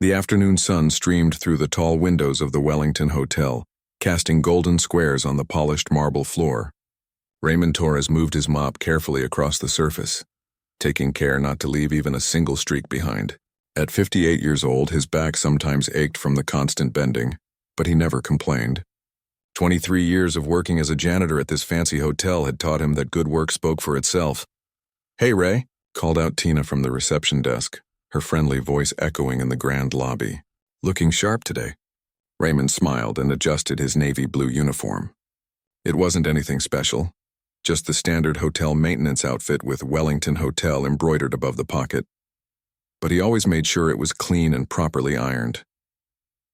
The afternoon sun streamed through the tall windows of the Wellington Hotel, casting golden squares on the polished marble floor. Raymond Torres moved his mop carefully across the surface, taking care not to leave even a single streak behind. At 58 years old, his back sometimes ached from the constant bending, but he never complained. 23 years of working as a janitor at this fancy hotel had taught him that good work spoke for itself. "Hey, Ray," called out Tina from the reception desk, her friendly voice echoing in the grand lobby. "Looking sharp today." Raymond smiled and adjusted his navy blue uniform. It wasn't anything special, just the standard hotel maintenance outfit with Wellington Hotel embroidered above the pocket. But he always made sure it was clean and properly ironed.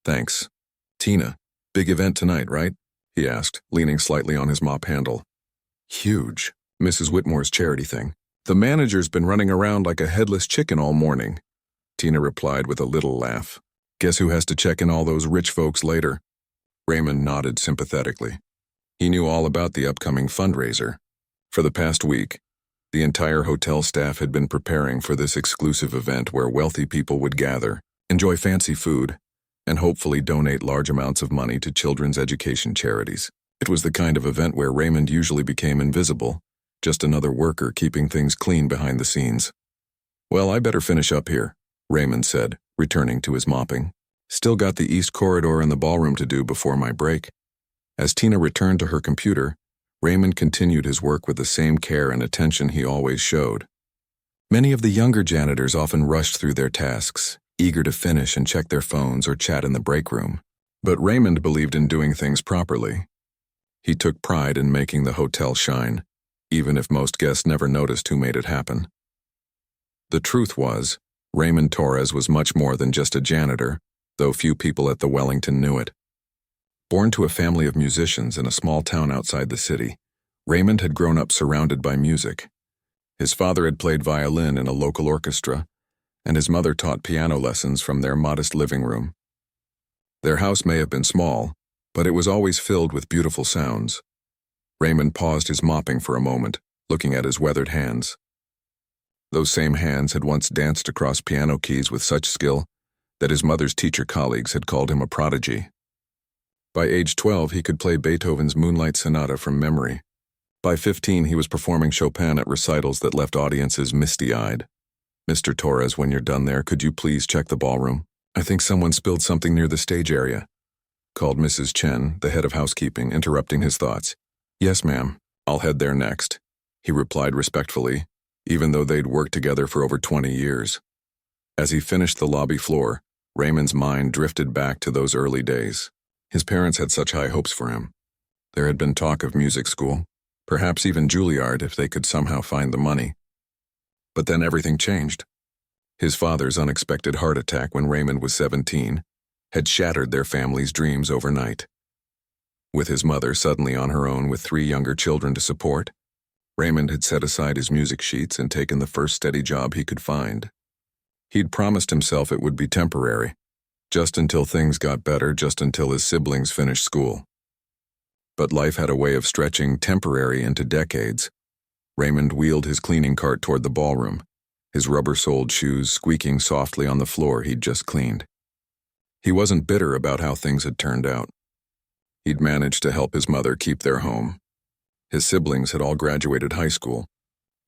"Thanks. Tina, big event tonight, right?" he asked, leaning slightly on his mop handle. "Huge. Mrs. Whitmore's charity thing. The manager's been running around like a headless chicken all morning," Tina replied with a little laugh. "Guess who has to check in all those rich folks later?" Raymond nodded sympathetically. He knew all about the upcoming fundraiser. For the past week, the entire hotel staff had been preparing for this exclusive event where wealthy people would gather, enjoy fancy food, and hopefully donate large amounts of money to children's education charities. It was the kind of event where Raymond usually became invisible, just another worker keeping things clean behind the scenes. "Well, I better finish up here," Raymond said, returning to his mopping. "Still got the east corridor and the ballroom to do before my break." As Tina returned to her computer, Raymond continued his work with the same care and attention he always showed. Many of the younger janitors often rushed through their tasks, eager to finish and check their phones or chat in the break room. But Raymond believed in doing things properly. He took pride in making the hotel shine, even if most guests never noticed who made it happen. The truth was, Raymond Torres was much more than just a janitor, though few people at the Wellington knew it. Born to a family of musicians in a small town outside the city, Raymond had grown up surrounded by music. His father had played violin in a local orchestra, and his mother taught piano lessons from their modest living room. Their house may have been small, but it was always filled with beautiful sounds. Raymond paused his mopping for a moment, looking at his weathered hands. Those same hands had once danced across piano keys with such skill that his mother's teacher colleagues had called him a prodigy. By age 12, he could play Beethoven's Moonlight Sonata from memory. By 15, he was performing Chopin at recitals that left audiences misty-eyed. "Mr. Torres, when you're done there, could you please check the ballroom? I think someone spilled something near the stage area," called Mrs. Chen, the head of housekeeping, interrupting his thoughts. "Yes, ma'am. I'll head there next," he replied respectfully, even though they'd worked together for over 20 years. As he finished the lobby floor, Raymond's mind drifted back to those early days. His parents had such high hopes for him. There had been talk of music school, perhaps even Juilliard if they could somehow find the money. But then everything changed. His father's unexpected heart attack when Raymond was 17 had shattered their family's dreams overnight. With his mother suddenly on her own with 3 younger children to support, Raymond had set aside his music sheets and taken the first steady job he could find. He'd promised himself it would be temporary, just until things got better, just until his siblings finished school. But life had a way of stretching temporary into decades. Raymond wheeled his cleaning cart toward the ballroom, his rubber-soled shoes squeaking softly on the floor he'd just cleaned. He wasn't bitter about how things had turned out. He'd managed to help his mother keep their home. His siblings had all graduated high school.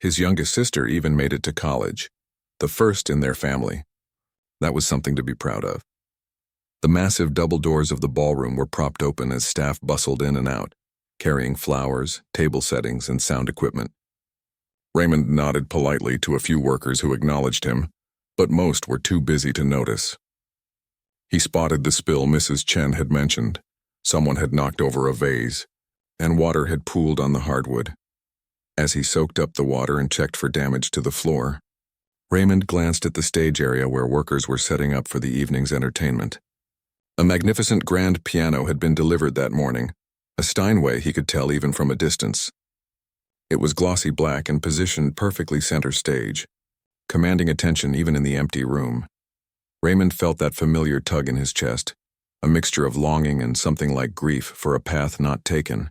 His youngest sister even made it to college, the first in their family. That was something to be proud of. The massive double doors of the ballroom were propped open as staff bustled in and out, carrying flowers, table settings, and sound equipment. Raymond nodded politely to a few workers who acknowledged him, but most were too busy to notice. He spotted the spill Mrs. Chen had mentioned. Someone had knocked over a vase, and water had pooled on the hardwood. As he soaked up the water and checked for damage to the floor, Raymond glanced at the stage area where workers were setting up for the evening's entertainment. A magnificent grand piano had been delivered that morning, a Steinway he could tell even from a distance. It was glossy black and positioned perfectly center stage, commanding attention even in the empty room. Raymond felt that familiar tug in his chest, a mixture of longing and something like grief for a path not taken.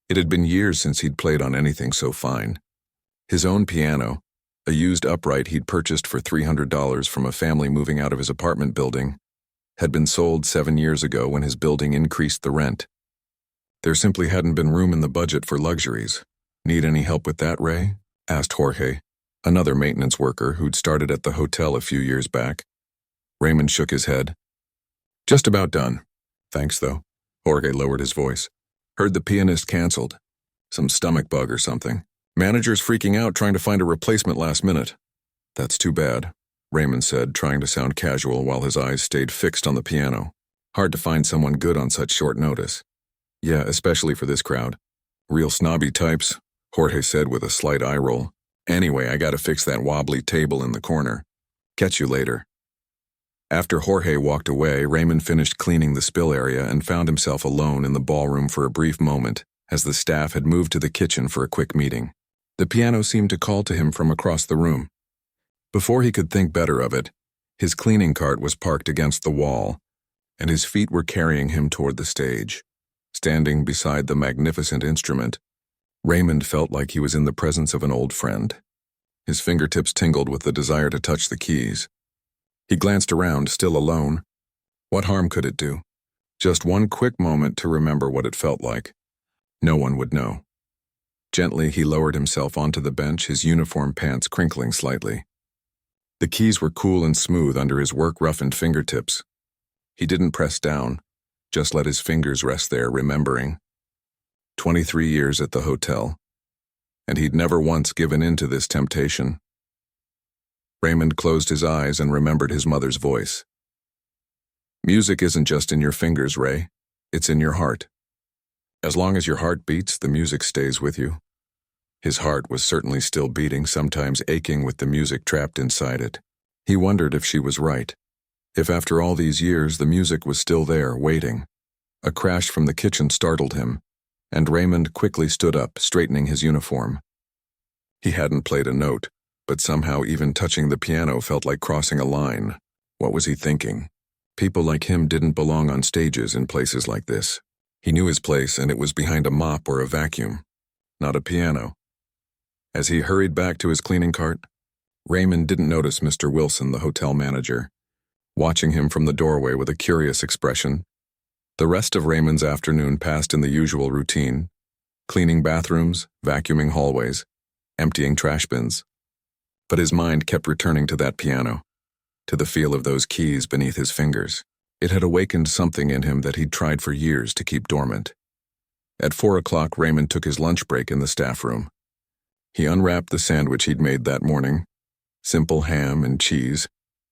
It had been years since he'd played on anything so fine. His own piano, A used upright he'd purchased for $300 from a family moving out of his apartment building had been sold 7 years ago when his building increased the rent. There simply hadn't been room in the budget for luxuries. Need any help with that, Ray? Asked Jorge, another maintenance worker who'd started at the hotel a few years back. Raymond shook his head. Just about done. Thanks, though. Jorge lowered his voice. Heard the pianist canceled. Some stomach bug or something. Manager's freaking out trying to find a replacement last minute. That's too bad, Raymond said, trying to sound casual while his eyes stayed fixed on the piano. Hard to find someone good on such short notice. Yeah, especially for this crowd. Real snobby types, Jorge said with a slight eye roll. Anyway, I gotta fix that wobbly table in the corner. Catch you later. After Jorge walked away, Raymond finished cleaning the spill area and found himself alone in the ballroom for a brief moment, as the staff had moved to the kitchen for a quick meeting. The piano seemed to call to him from across the room. Before he could think better of it, his cleaning cart was parked against the wall, and his feet were carrying him toward the stage. Standing beside the magnificent instrument, Raymond felt like he was in the presence of an old friend. His fingertips tingled with the desire to touch the keys. He glanced around, still alone. What harm could it do? Just one quick moment to remember what it felt like. No one would know. Gently, he lowered himself onto the bench, his uniform pants crinkling slightly. The keys were cool and smooth under his work-roughened fingertips. He didn't press down, just let his fingers rest there, remembering. 23 years at the hotel, and he'd never once given in to this temptation. Raymond closed his eyes and remembered his mother's voice. Music isn't just in your fingers, Ray. It's in your heart. As long as your heart beats, the music stays with you. His heart was certainly still beating, sometimes aching with the music trapped inside it. He wondered if she was right. If after all these years the music was still there, waiting. A crash from the kitchen startled him, and Raymond quickly stood up, straightening his uniform. He hadn't played a note, but somehow even touching the piano felt like crossing a line. What was he thinking? People like him didn't belong on stages in places like this. He knew his place, and it was behind a mop or a vacuum, not a piano. As he hurried back to his cleaning cart, Raymond didn't notice Mr. Wilson, the hotel manager, watching him from the doorway with a curious expression. The rest of Raymond's afternoon passed in the usual routine, cleaning bathrooms, vacuuming hallways, emptying trash bins. But his mind kept returning to that piano, to the feel of those keys beneath his fingers. It had awakened something in him that he'd tried for years to keep dormant. At 4 o'clock, Raymond took his lunch break in the staff room. He unwrapped the sandwich he'd made that morning, simple ham and cheese,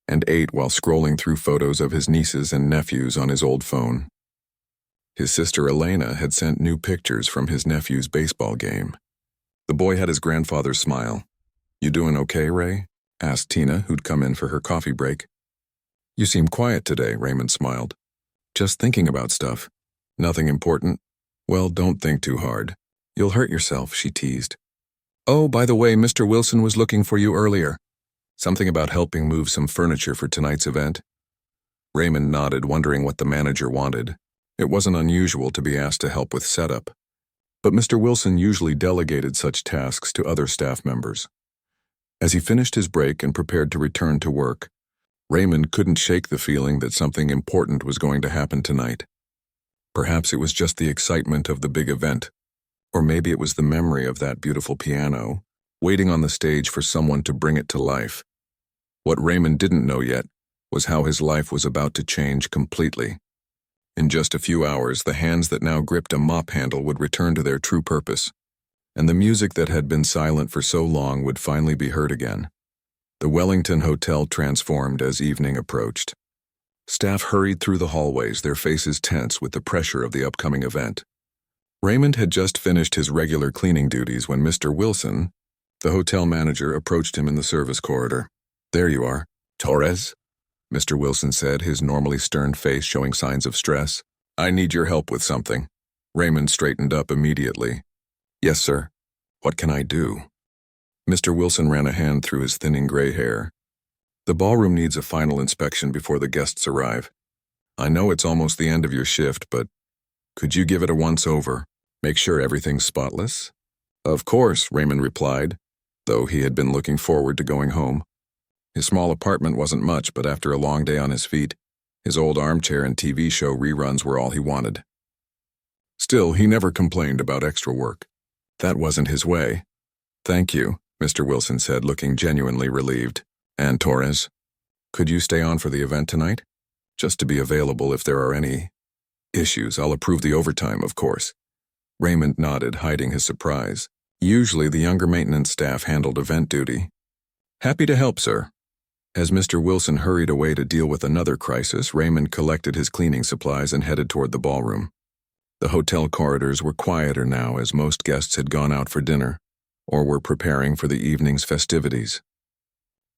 and ate while scrolling through photos of his nieces and nephews on his old phone. His sister Elena had sent new pictures from his nephew's baseball game. The boy had his grandfather's smile. "You doing okay, Ray?" asked Tina, who'd come in for her coffee break. "You seem quiet today," Raymond smiled. "Just thinking about stuff. Nothing important?" "Well, don't think too hard. You'll hurt yourself," she teased. "Oh, by the way, Mr. Wilson was looking for you earlier. Something about helping move some furniture for tonight's event?" Raymond nodded, wondering what the manager wanted. It wasn't unusual to be asked to help with setup, but Mr. Wilson usually delegated such tasks to other staff members. As he finished his break and prepared to return to work, Raymond couldn't shake the feeling that something important was going to happen tonight. Perhaps it was just the excitement of the big event, or maybe it was the memory of that beautiful piano, waiting on the stage for someone to bring it to life. What Raymond didn't know yet was how his life was about to change completely. In just a few hours, the hands that now gripped a mop handle would return to their true purpose, and the music that had been silent for so long would finally be heard again. The Wellington Hotel transformed as evening approached. Staff hurried through the hallways, their faces tense with the pressure of the upcoming event. Raymond had just finished his regular cleaning duties when Mr. Wilson, the hotel manager, approached him in the service corridor. "There you are, Torres," Mr. Wilson said, his normally stern face showing signs of stress. "I need your help with something." Raymond straightened up immediately. "Yes, sir. What can I do?" Mr. Wilson ran a hand through his thinning gray hair. "The ballroom needs a final inspection before the guests arrive. I know it's almost the end of your shift, but could you give it a once-over? Make sure everything's spotless?" "Of course," Raymond replied, though he had been looking forward to going home. His small apartment wasn't much, but after a long day on his feet, his old armchair and TV show reruns were all he wanted. Still, he never complained about extra work. That wasn't his way. "Thank you," Mr. Wilson said, looking genuinely relieved. "And Torres, could you stay on for the event tonight? Just to be available if there are any issues. I'll approve the overtime, of course." Raymond nodded, hiding his surprise. Usually the younger maintenance staff handled event duty. "Happy to help, sir." As Mr. Wilson hurried away to deal with another crisis, Raymond collected his cleaning supplies and headed toward the ballroom. The hotel corridors were quieter now, as most guests had gone out for dinner or were preparing for the evening's festivities.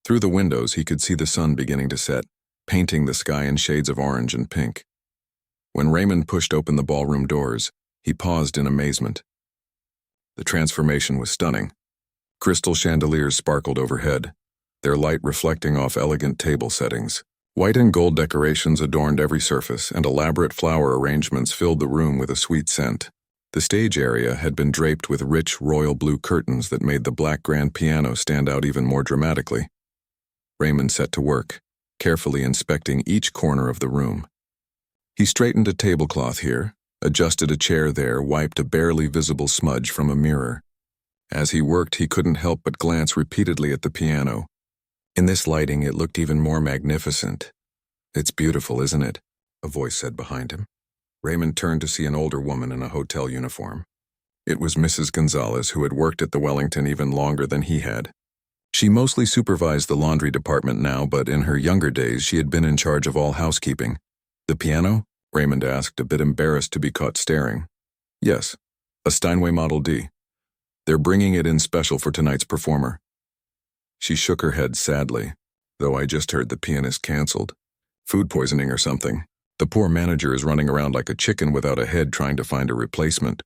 Through the windows he could see the sun beginning to set, painting the sky in shades of orange and pink. When Raymond pushed open the ballroom doors, he paused in amazement. The transformation was stunning. Crystal chandeliers sparkled overhead, their light reflecting off elegant table settings. White and gold decorations adorned every surface, and elaborate flower arrangements filled the room with a sweet scent. The stage area had been draped with rich royal blue curtains that made the black grand piano stand out even more dramatically. Raymond set to work, carefully inspecting each corner of the room. He straightened a tablecloth here, adjusted a chair there, wiped a barely visible smudge from a mirror. As he worked, he couldn't help but glance repeatedly at the piano. In this lighting, it looked even more magnificent. "It's beautiful, isn't it?" a voice said behind him. Raymond turned to see an older woman in a hotel uniform. It was Mrs. Gonzalez, who had worked at the Wellington even longer than he had. She mostly supervised the laundry department now, but in her younger days she had been in charge of all housekeeping. "The piano?" Raymond asked, a bit embarrassed to be caught staring. "Yes, a Steinway Model D. They're bringing it in special for tonight's performer." She shook her head sadly. "Though I just heard the pianist canceled. Food poisoning or something. The poor manager is running around like a chicken without a head trying to find a replacement."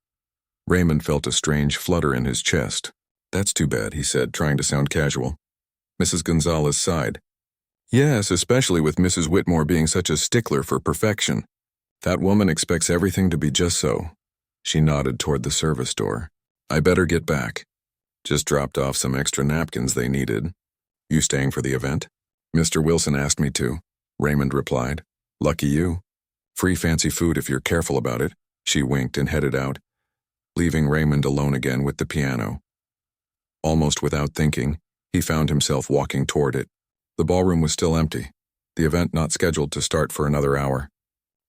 Raymond felt a strange flutter in his chest. "That's too bad," he said, trying to sound casual. Mrs. Gonzalez sighed. "Yes, especially with Mrs. Whitmore being such a stickler for perfection. That woman expects everything to be just so." She nodded toward the service door. "I better get back. Just dropped off some extra napkins they needed." "You staying for the event?" "Mr. Wilson asked me to," Raymond replied. "Lucky you. Free fancy food if you're careful about it." She winked and headed out, leaving Raymond alone again with the piano. Almost without thinking, he found himself walking toward it. The ballroom was still empty, the event not scheduled to start for another hour.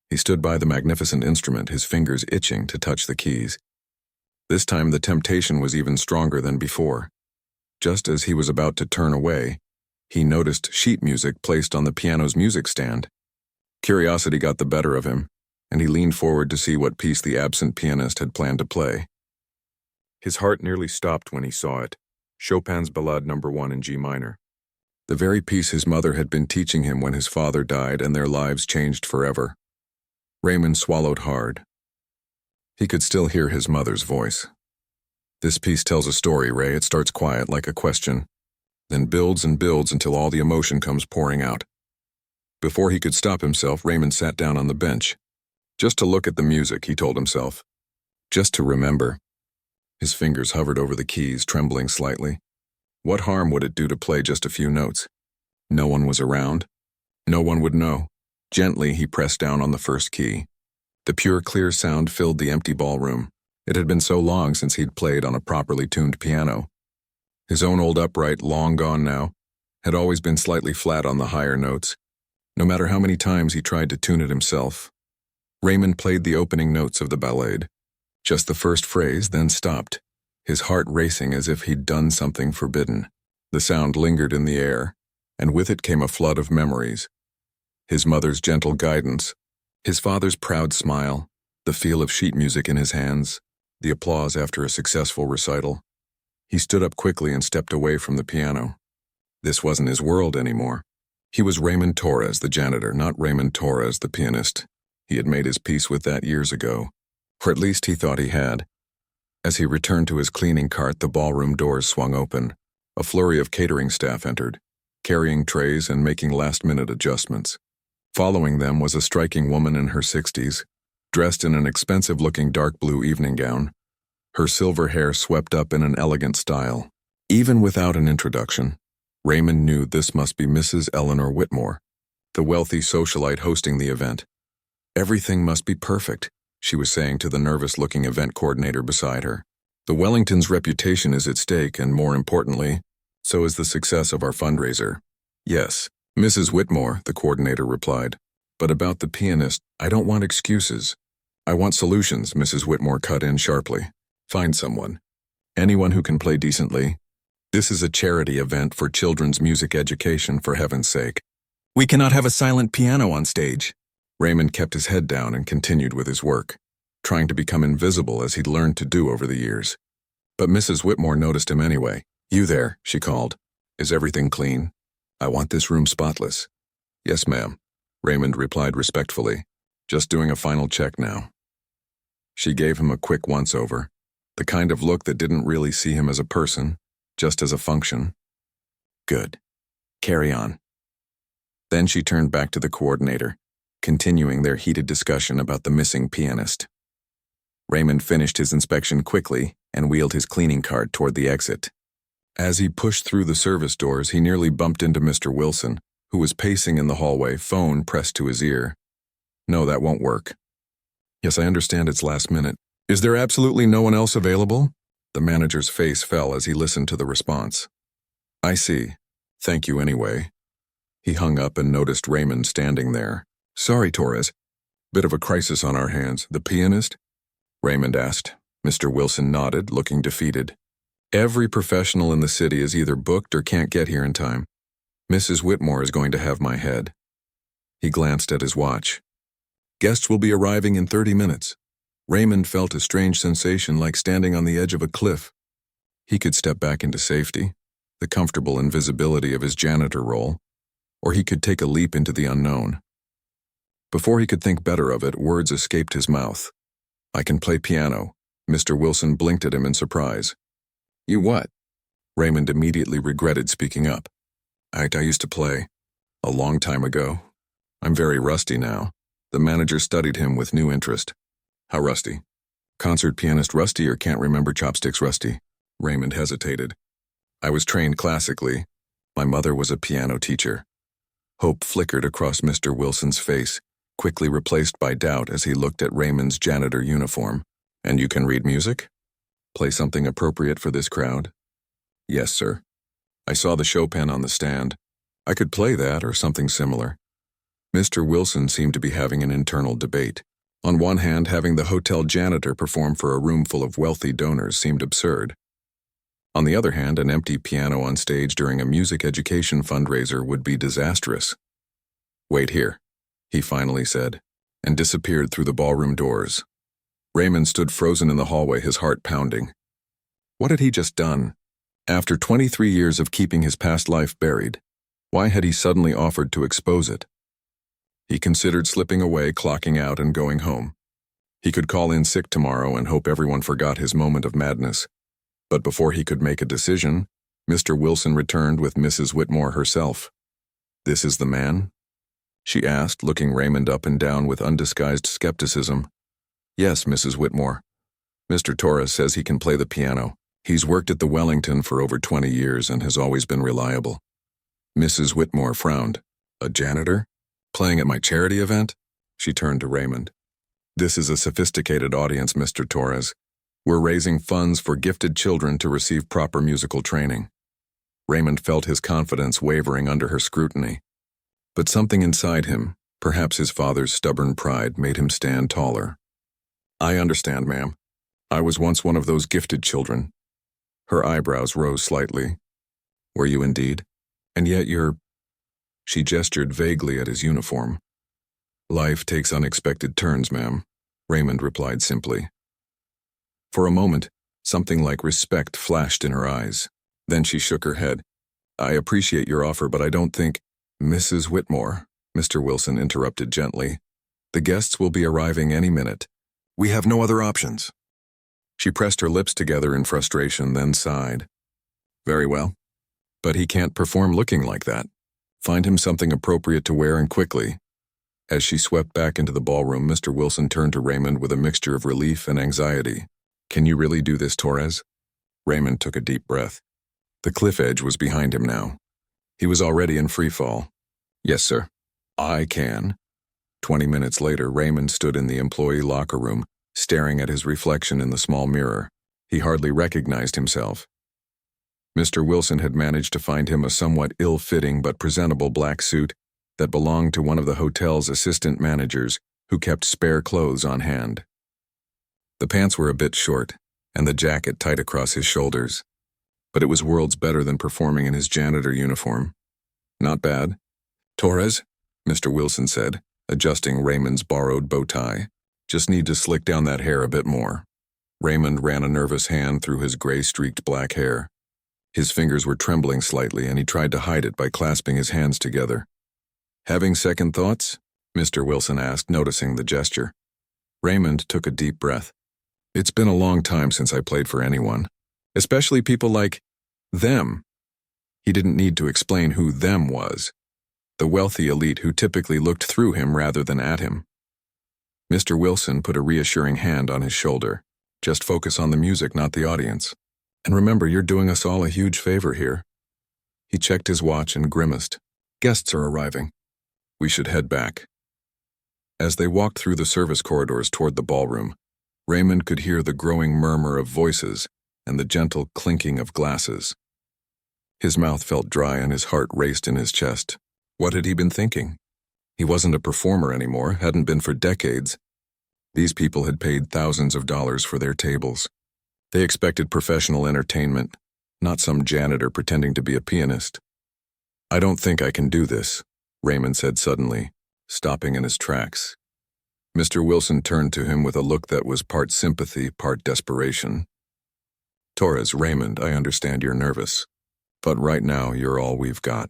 He stood by the magnificent instrument, his fingers itching to touch the keys. This time the temptation was even stronger than before. Just as he was about to turn away, he noticed sheet music placed on the piano's music stand. Curiosity got the better of him, and he leaned forward to see what piece the absent pianist had planned to play. His heart nearly stopped when he saw it, Chopin's Ballade No. 1 in G minor. The very piece his mother had been teaching him when his father died and their lives changed forever. Raymond swallowed hard. He could still hear his mother's voice. "This piece tells a story, Ray. It starts quiet, like a question, then builds and builds until all the emotion comes pouring out." Before he could stop himself, Raymond sat down on the bench. Just to look at the music, he told himself. Just to remember. His fingers hovered over the keys, trembling slightly. What harm would it do to play just a few notes? No one was around. No one would know. Gently, he pressed down on the first key. The pure, clear sound filled the empty ballroom. It had been so long since he'd played on a properly tuned piano. His own old upright, long gone now, had always been slightly flat on the higher notes, no matter how many times he tried to tune it himself. Raymond played the opening notes of the ballade. Just the first phrase, then stopped, his heart racing as if he'd done something forbidden. The sound lingered in the air, and with it came a flood of memories. His mother's gentle guidance, his father's proud smile, the feel of sheet music in his hands, the applause after a successful recital. He stood up quickly and stepped away from the piano. This wasn't his world anymore. He was Raymond Torres, the janitor, not Raymond Torres, the pianist. He had made his peace with that years ago, or at least he thought he had. As he returned to his cleaning cart, the ballroom doors swung open. A flurry of catering staff entered, carrying trays and making last-minute adjustments. Following them was a striking woman in her 60s, dressed in an expensive-looking dark blue evening gown, her silver hair swept up in an elegant style. Even without an introduction, Raymond knew this must be Mrs. Eleanor Whitmore, the wealthy socialite hosting the event. Everything must be perfect, she was saying to the nervous-looking event coordinator beside her. The Wellington's reputation is at stake, and more importantly, so is the success of our fundraiser. Yes, Mrs. Whitmore, the coordinator replied. But about the pianist, I don't want excuses. I want solutions, Mrs. Whitmore cut in sharply. Find someone. Anyone who can play decently. This is a charity event for children's music education, for heaven's sake. We cannot have a silent piano on stage. Raymond kept his head down and continued with his work, trying to become invisible as he'd learned to do over the years. But Mrs. Whitmore noticed him anyway. You there, she called. Is everything clean? I want this room spotless. Yes, ma'am, Raymond replied respectfully. Just doing a final check now. She gave him a quick once-over, the kind of look that didn't really see him as a person, just as a function. Good. Carry on. Then she turned back to the coordinator, continuing their heated discussion about the missing pianist. Raymond finished his inspection quickly and wheeled his cleaning cart toward the exit. As he pushed through the service doors, he nearly bumped into Mr. Wilson, who was pacing in the hallway, phone pressed to his ear. No, that won't work. Yes, I understand it's last minute. Is there absolutely no one else available? The manager's face fell as he listened to the response. I see. Thank you anyway. He hung up and noticed Raymond standing there. Sorry, Torres. Bit of a crisis on our hands. The pianist? Raymond asked. Mr. Wilson nodded, looking defeated. Every professional in the city is either booked or can't get here in time. Mrs. Whitmore is going to have my head. He glanced at his watch. Guests will be arriving in 30 minutes. Raymond felt a strange sensation like standing on the edge of a cliff. He could step back into safety, the comfortable invisibility of his janitor role, or he could take a leap into the unknown. Before he could think better of it, words escaped his mouth. I can play piano. Mr. Wilson blinked at him in surprise. You what? Raymond immediately regretted speaking up. I used to play. A long time ago. I'm very rusty now. The manager studied him with new interest. How rusty? Concert pianist rusty or can't remember chopsticks rusty? Raymond hesitated. I was trained classically. My mother was a piano teacher. Hope flickered across Mr. Wilson's face, quickly replaced by doubt as he looked at Raymond's janitor uniform. And you can read music? Play something appropriate for this crowd? Yes, sir. I saw the Chopin on the stand. I could play that or something similar. Mr. Wilson seemed to be having an internal debate. On one hand, having the hotel janitor perform for a room full of wealthy donors seemed absurd. On the other hand, an empty piano on stage during a music education fundraiser would be disastrous. Wait here, he finally said, and disappeared through the ballroom doors. Raymond stood frozen in the hallway, his heart pounding. What had he just done? After 23 years of keeping his past life buried, why had he suddenly offered to expose it? He considered slipping away, clocking out, and going home. He could call in sick tomorrow and hope everyone forgot his moment of madness. But before he could make a decision, Mr. Wilson returned with Mrs. Whitmore herself. This is the man? She asked, looking Raymond up and down with undisguised skepticism. Yes, Mrs. Whitmore. Mr. Torres says he can play the piano. He's worked at the Wellington for over 20 years and has always been reliable. Mrs. Whitmore frowned. A janitor? Playing at my charity event? She turned to Raymond. This is a sophisticated audience, Mr. Torres. We're raising funds for gifted children to receive proper musical training. Raymond felt his confidence wavering under her scrutiny. But something inside him, perhaps his father's stubborn pride, made him stand taller. I understand, ma'am. I was once one of those gifted children. Her eyebrows rose slightly. Were you indeed? And yet you're... She gestured vaguely at his uniform. Life takes unexpected turns, ma'am, Raymond replied simply. For a moment, something like respect flashed in her eyes. Then she shook her head. I appreciate your offer, but I don't think... Mrs. Whitmore, Mr. Wilson interrupted gently. The guests will be arriving any minute. We have no other options. She pressed her lips together in frustration, then sighed. Very well. But he can't perform looking like that. Find him something appropriate to wear and quickly. As she swept back into the ballroom, Mr. Wilson turned to Raymond with a mixture of relief and anxiety. Can you really do this, Torres? Raymond took a deep breath. The cliff edge was behind him now. He was already in free fall. "Yes, sir. I can." 20 minutes later, Raymond stood in the employee locker room, staring at his reflection in the small mirror. He hardly recognized himself. Mr. Wilson had managed to find him a somewhat ill-fitting but presentable black suit that belonged to one of the hotel's assistant managers who kept spare clothes on hand. The pants were a bit short, and the jacket tight across his shoulders, but it was worlds better than performing in his janitor uniform. "Not bad. Torres," Mr. Wilson said, adjusting Raymond's borrowed bow tie. "Just need to slick down that hair a bit more." Raymond ran a nervous hand through his gray-streaked black hair. His fingers were trembling slightly, and he tried to hide it by clasping his hands together. "Having second thoughts?" Mr. Wilson asked, noticing the gesture. Raymond took a deep breath. "It's been a long time since I played for anyone, especially people like them." He didn't need to explain who them was. The wealthy elite who typically looked through him rather than at him. Mr. Wilson put a reassuring hand on his shoulder. "Just focus on the music, not the audience. And remember, you're doing us all a huge favor here." He checked his watch and grimaced. "Guests are arriving. We should head back." As they walked through the service corridors toward the ballroom, Raymond could hear the growing murmur of voices and the gentle clinking of glasses. His mouth felt dry and his heart raced in his chest. What had he been thinking? He wasn't a performer anymore, hadn't been for decades. These people had paid thousands of dollars for their tables. They expected professional entertainment, not some janitor pretending to be a pianist. "I don't think I can do this," Raymond said suddenly, stopping in his tracks. Mr. Wilson turned to him with a look that was part sympathy, part desperation. "Torres, Raymond, I understand you're nervous, but right now you're all we've got.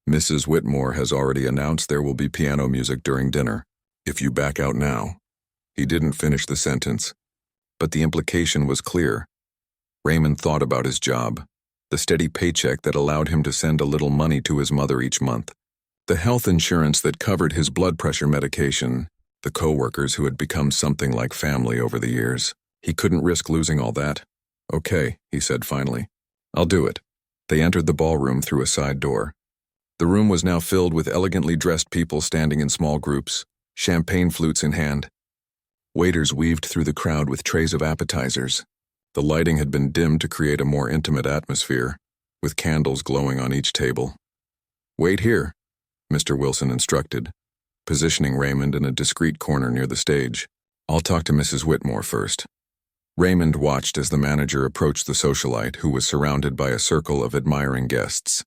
Mrs. Whitmore has already announced there will be piano music during dinner. If you back out now..." He didn't finish the sentence, but the implication was clear. Raymond thought about his job, the steady paycheck that allowed him to send a little money to his mother each month, the health insurance that covered his blood pressure medication, the co-workers who had become something like family over the years. He couldn't risk losing all that. "Okay," he said finally. "I'll do it." They entered the ballroom through a side door. The room was now filled with elegantly dressed people standing in small groups, champagne flutes in hand. Waiters weaved through the crowd with trays of appetizers. The lighting had been dimmed to create a more intimate atmosphere, with candles glowing on each table. "Wait here," Mr. Wilson instructed, positioning Raymond in a discreet corner near the stage. "I'll talk to Mrs. Whitmore first." Raymond watched as the manager approached the socialite, who was surrounded by a circle of admiring guests.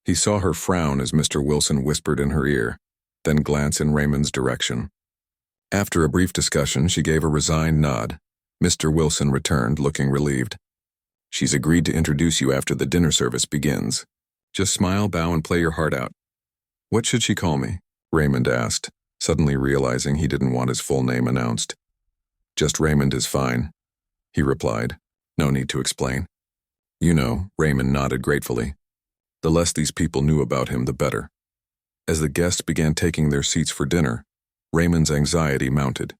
He saw her frown as Mr. Wilson whispered in her ear, then glance in Raymond's direction. After a brief discussion, she gave a resigned nod. Mr. Wilson returned, looking relieved. "She's agreed to introduce you after the dinner service begins. Just smile, bow, and play your heart out." "What should she call me?" Raymond asked, suddenly realizing he didn't want his full name announced. "Just Raymond is fine," he replied. "No need to explain." "You know," Raymond nodded gratefully. The less these people knew about him, the better. As the guests began taking their seats for dinner, Raymond's anxiety mounted.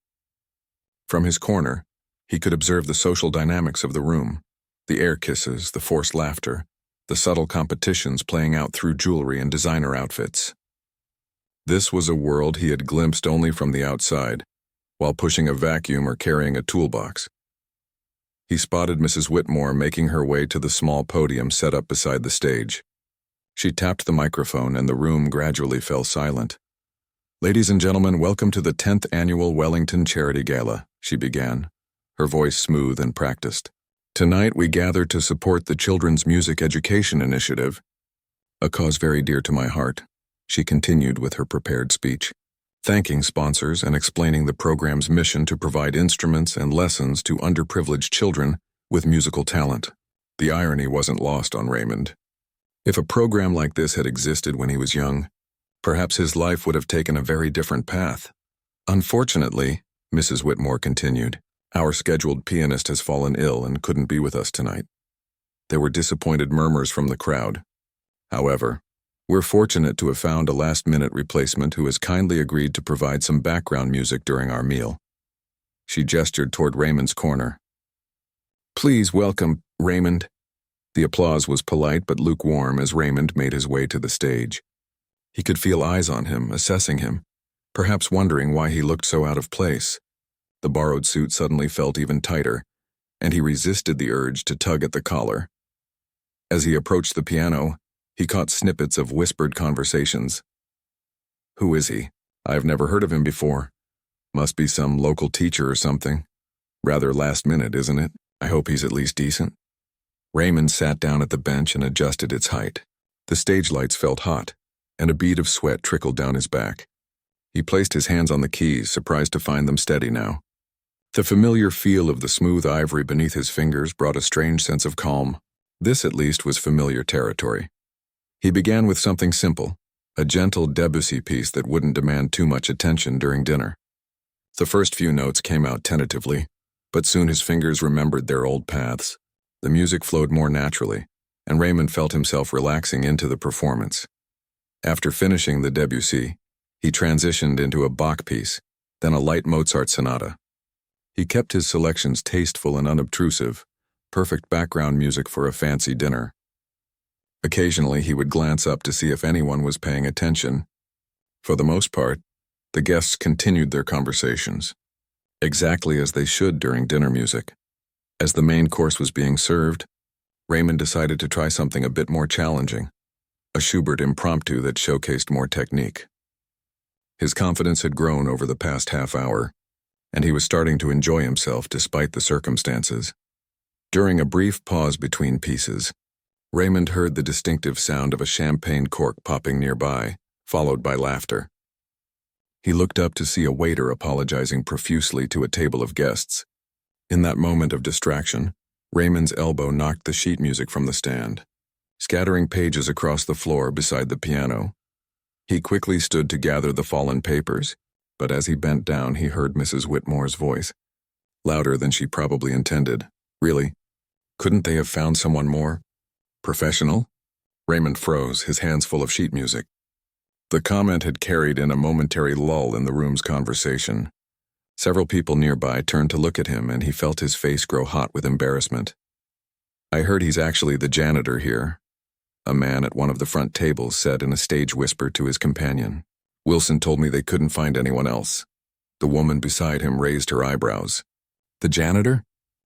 From his corner, he could observe the social dynamics of the room, the air kisses, the forced laughter, the subtle competitions playing out through jewelry and designer outfits. This was a world he had glimpsed only from the outside, while pushing a vacuum or carrying a toolbox. He spotted Mrs. Whitmore making her way to the small podium set up beside the stage. She tapped the microphone and the room gradually fell silent. "Ladies and gentlemen, welcome to the 10th Annual Wellington Charity Gala," she began, her voice smooth and practiced. "Tonight we gather to support the Children's Music Education Initiative, a cause very dear to my heart," she continued with her prepared speech, thanking sponsors and explaining the program's mission to provide instruments and lessons to underprivileged children with musical talent. The irony wasn't lost on Raymond. If a program like this had existed when he was young, perhaps his life would have taken a very different path. "Unfortunately," Mrs. Whitmore continued, "our scheduled pianist has fallen ill and couldn't be with us tonight." There were disappointed murmurs from the crowd. "However, we're fortunate to have found a last-minute replacement who has kindly agreed to provide some background music during our meal." She gestured toward Raymond's corner. "Please welcome Raymond." The applause was polite but lukewarm as Raymond made his way to the stage. He could feel eyes on him, assessing him, perhaps wondering why he looked so out of place. The borrowed suit suddenly felt even tighter, and he resisted the urge to tug at the collar. As he approached the piano, he caught snippets of whispered conversations. "Who is he? I've never heard of him before. Must be some local teacher or something. Rather last minute, isn't it? I hope he's at least decent." Raymond sat down at the bench and adjusted its height. The stage lights felt hot, and a bead of sweat trickled down his back. He placed his hands on the keys, surprised to find them steady now. The familiar feel of the smooth ivory beneath his fingers brought a strange sense of calm. This, at least, was familiar territory. He began with something simple, a gentle Debussy piece that wouldn't demand too much attention during dinner. The first few notes came out tentatively, but soon his fingers remembered their old paths. The music flowed more naturally, and Raymond felt himself relaxing into the performance. After finishing the Debussy, he transitioned into a Bach piece, then a light Mozart sonata. He kept his selections tasteful and unobtrusive, perfect background music for a fancy dinner. Occasionally he would glance up to see if anyone was paying attention. For the most part, the guests continued their conversations, exactly as they should during dinner music. As the main course was being served, Raymond decided to try something a bit more challenging, a Schubert impromptu that showcased more technique. His confidence had grown over the past half hour, and he was starting to enjoy himself despite the circumstances. During a brief pause between pieces, Raymond heard the distinctive sound of a champagne cork popping nearby, followed by laughter. He looked up to see a waiter apologizing profusely to a table of guests. In that moment of distraction, Raymond's elbow knocked the sheet music from the stand, scattering pages across the floor beside the piano. He quickly stood to gather the fallen papers, but as he bent down he heard Mrs. Whitmore's voice, louder than she probably intended. "Really? Couldn't they have found someone more professional?" Raymond froze, his hands full of sheet music. The comment had carried in a momentary lull in the room's conversation. Several people nearby turned to look at him, and he felt his face grow hot with embarrassment. "I heard he's actually the janitor here," a man at one of the front tables said in a stage whisper to his companion. "Wilson told me they couldn't find anyone else." The woman beside him raised her eyebrows. "The janitor?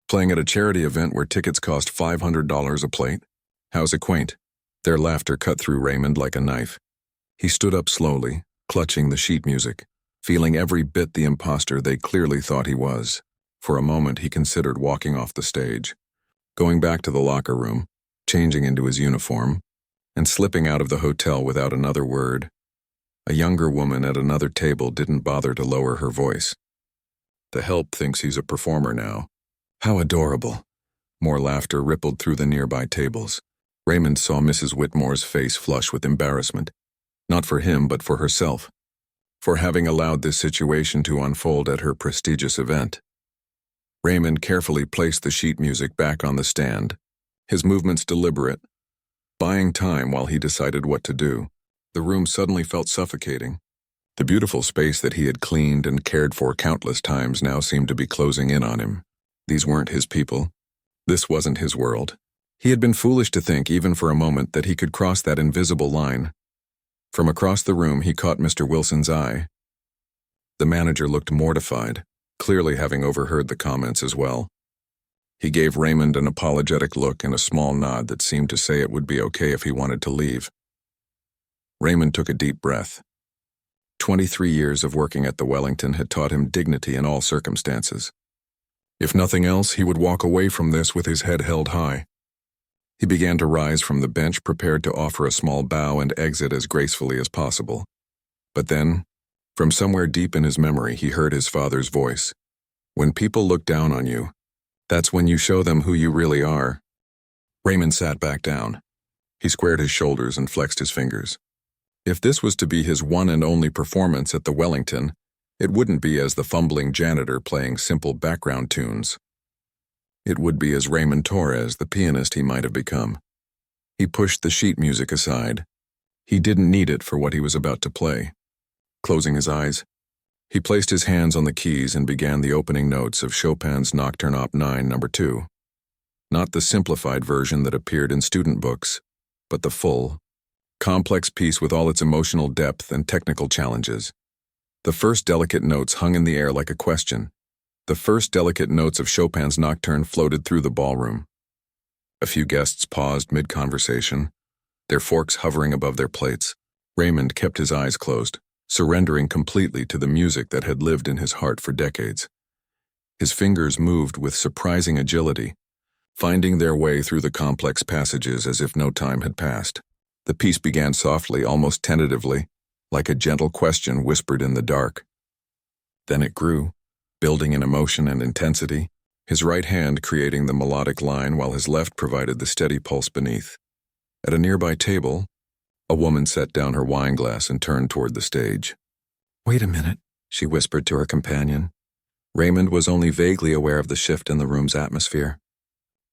Playing at a charity event where tickets cost $500 a plate? How's it quaint?" Their laughter cut through Raymond like a knife. He stood up slowly, clutching the sheet music, feeling every bit the imposter they clearly thought he was. For a moment he considered walking off the stage, going back to the locker room, changing into his uniform, and slipping out of the hotel without another word. A younger woman at another table didn't bother to lower her voice. "The help thinks he's a performer now. How adorable." More laughter rippled through the nearby tables. Raymond saw Mrs. Whitmore's face flush with embarrassment, not for him but for herself, for having allowed this situation to unfold at her prestigious event. Raymond carefully placed the sheet music back on the stand, his movements deliberate, buying time while he decided what to do. The room suddenly felt suffocating. The beautiful space that he had cleaned and cared for countless times now seemed to be closing in on him. These weren't his people. This wasn't his world. He had been foolish to think, even for a moment, that he could cross that invisible line. From across the room he caught Mr. Wilson's eye. The manager looked mortified, clearly having overheard the comments as well. He gave Raymond an apologetic look and a small nod that seemed to say it would be okay if he wanted to leave. Raymond took a deep breath. 23 years of working at the Wellington had taught him dignity in all circumstances. If nothing else, he would walk away from this with his head held high. He began to rise from the bench, prepared to offer a small bow and exit as gracefully as possible. But then, from somewhere deep in his memory, he heard his father's voice. "When people look down on you, that's when you show them who you really are." Raymond sat back down. He squared his shoulders and flexed his fingers. If this was to be his one and only performance at the Wellington, it wouldn't be as the fumbling janitor playing simple background tunes. It would be as Raymond Torres, the pianist he might have become. He pushed the sheet music aside. He didn't need it for what he was about to play. Closing his eyes, he placed his hands on the keys and began the opening notes of Chopin's Nocturne Op. 9, No. 2. Not the simplified version that appeared in student books, but the full, complex piece with all its emotional depth and technical challenges. The first delicate notes hung in the air like a question. The first delicate notes of Chopin's Nocturne floated through the ballroom. A few guests paused mid-conversation, their forks hovering above their plates. Raymond kept his eyes closed, surrendering completely to the music that had lived in his heart for decades. His fingers moved with surprising agility, finding their way through the complex passages as if no time had passed. The piece began softly, almost tentatively, like a gentle question whispered in the dark. Then it grew, building in emotion and intensity, his right hand creating the melodic line while his left provided the steady pulse beneath. At a nearby table, a woman set down her wineglass and turned toward the stage. "Wait a minute," she whispered to her companion. Raymond was only vaguely aware of the shift in the room's atmosphere.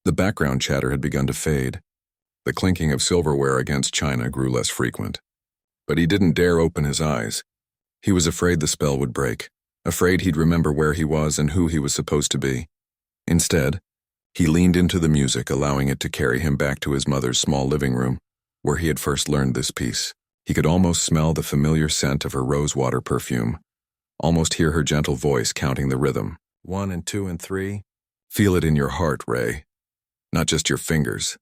The background chatter had begun to fade. The clinking of silverware against china grew less frequent. But he didn't dare open his eyes. He was afraid the spell would break, afraid he'd remember where he was and who he was supposed to be. Instead, he leaned into the music, allowing it to carry him back to his mother's small living room, where he had first learned this piece. He could almost smell the familiar scent of her rosewater perfume, almost hear her gentle voice counting the rhythm. 1 and 2 and 3. Feel it in your heart, Ray, not just your fingers.